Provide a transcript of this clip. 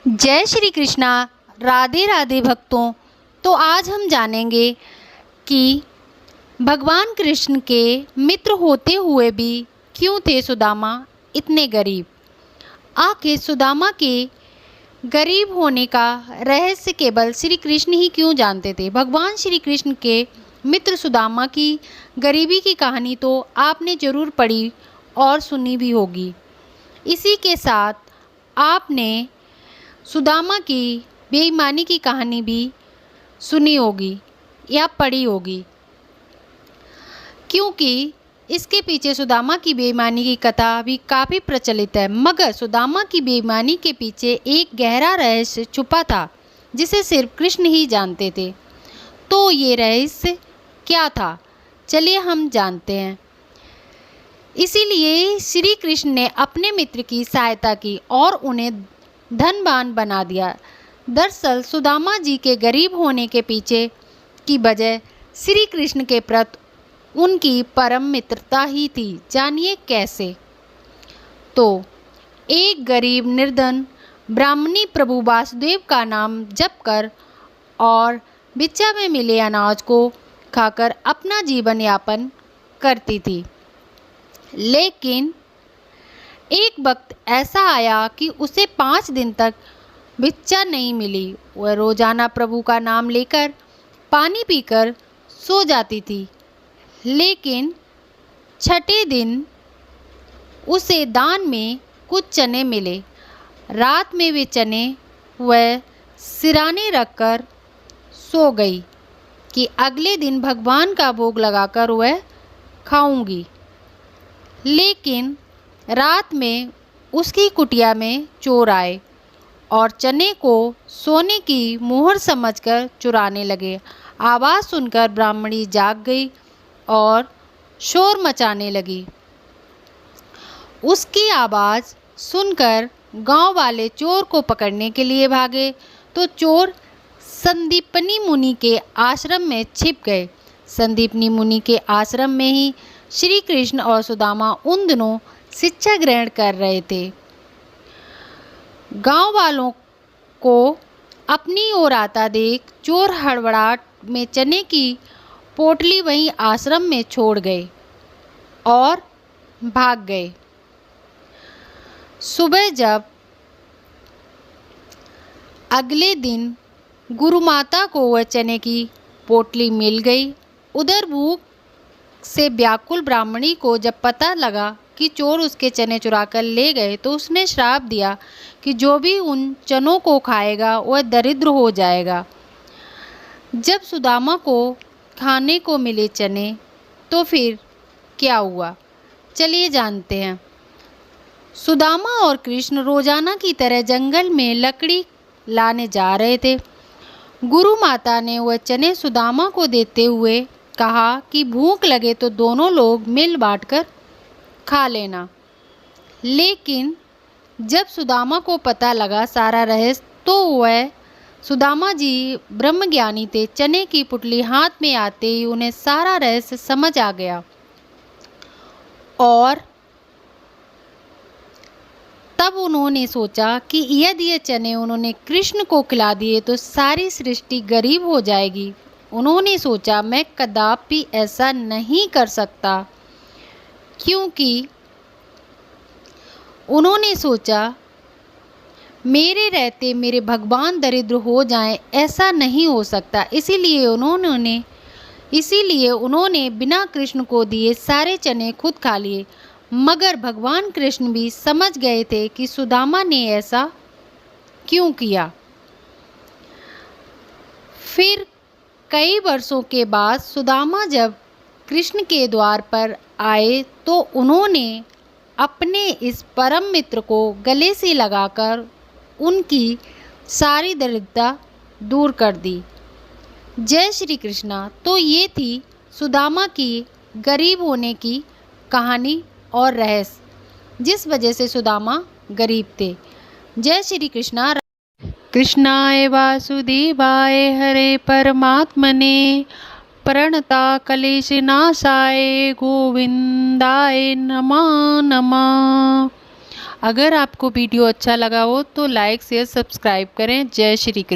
जय श्री कृष्णा। राधे राधे भक्तों। तो आज हम जानेंगे कि भगवान कृष्ण के मित्र होते हुए भी क्यों थे सुदामा इतने गरीब। आखिर सुदामा के गरीब होने का रहस्य केवल श्री कृष्ण ही क्यों जानते थे। भगवान श्री कृष्ण के मित्र सुदामा की गरीबी की कहानी तो आपने ज़रूर पढ़ी और सुनी भी होगी। इसी के साथ आपने सुदामा की बेईमानी की कहानी भी सुनी होगी या पढ़ी होगी, क्योंकि इसके पीछे सुदामा की बेईमानी की कथा भी काफ़ी प्रचलित है। मगर सुदामा की बेईमानी के पीछे एक गहरा रहस्य छुपा था जिसे सिर्फ कृष्ण ही जानते थे। तो ये रहस्य क्या था, चलिए हम जानते हैं। इसीलिए श्री कृष्ण ने अपने मित्र की सहायता की और उन्हें धनवान बना दिया। दरअसल सुदामा जी के गरीब होने के पीछे की वजह श्री कृष्ण के प्रति उनकी परम मित्रता ही थी। जानिए कैसे। तो एक गरीब निर्धन ब्राह्मणी प्रभु वासुदेव का नाम जप कर और भिक्षा में मिले अनाज को खाकर अपना जीवन यापन करती थी। लेकिन एक वक्त ऐसा आया कि उसे 5 दिन तक भिक्षा नहीं मिली। वह रोजाना प्रभु का नाम लेकर पानी पीकर सो जाती थी। लेकिन छठे दिन उसे दान में कुछ चने मिले। रात में वे चने वह सिराने रखकर सो गई कि अगले दिन भगवान का भोग लगाकर वह खाऊंगी। लेकिन रात में उसकी कुटिया में चोर आए और चने को सोने की मोहर समझकर चुराने लगे। आवाज़ सुनकर ब्राह्मणी जाग गई और शोर मचाने लगी। उसकी आवाज़ सुनकर गांव वाले चोर को पकड़ने के लिए भागे तो चोर संदीपनी मुनि के आश्रम में छिप गए। संदीपनी मुनि के आश्रम में ही श्री कृष्ण और सुदामा उन दिनों शिक्षा ग्रहण कर रहे थे। गांव वालों को अपनी ओर आता देख चोर हड़बड़ाहट में चने की पोटली वहीं आश्रम में छोड़ गए और भाग गए। सुबह जब अगले दिन गुरु माता को वह चने की पोटली मिल गई, उधर भूख से व्याकुल ब्राह्मणी को जब पता लगा कि चोर उसके चने चुराकर ले गए तो उसने श्राप दिया कि जो भी उन चनों को खाएगा वह दरिद्र हो जाएगा। जब सुदामा को खाने को मिले चने तो फिर क्या हुआ, चलिए जानते हैं। सुदामा और कृष्ण रोजाना की तरह जंगल में लकड़ी लाने जा रहे थे। गुरु माता ने वह चने सुदामा को देते हुए कहा कि भूख लगे तो दोनों लोग मिल बांटकर खा लेना। लेकिन जब सुदामा को पता लगा सारा रहस्य तो वह सुदामा जी ब्रह्मज्ञानी थे। चने की पुटली हाथ में आते ही उन्हें सारा रहस्य समझ आ गया और तब उन्होंने सोचा कि यदि ये चने उन्होंने कृष्ण को खिला दिए तो सारी सृष्टि गरीब हो जाएगी। उन्होंने सोचा मैं कदापि ऐसा नहीं कर सकता, क्योंकि उन्होंने सोचा मेरे रहते मेरे भगवान दरिद्र हो जाएं, ऐसा नहीं हो सकता। इसीलिए उन्होंने बिना कृष्ण को दिए सारे चने खुद खा लिए। मगर भगवान कृष्ण भी समझ गए थे कि सुदामा ने ऐसा क्यों किया। फिर कई वर्षों के बाद सुदामा जब कृष्ण के द्वार पर आए तो उन्होंने अपने इस परम मित्र को गले से लगाकर उनकी सारी दरिद्रता दूर कर दी। जय श्री कृष्णा। तो ये थी सुदामा की गरीब होने की कहानी और रहस्य, जिस वजह से सुदामा गरीब थे। जय श्री कृष्णा। कृष्णाय वासुदेवाय हरे परमात्मने प्रणता क्लेशनाशाय गोविंदाय नमः नमः। अगर आपको वीडियो अच्छा लगा हो तो लाइक शेयर सब्सक्राइब करें। जय श्री कृष्ण।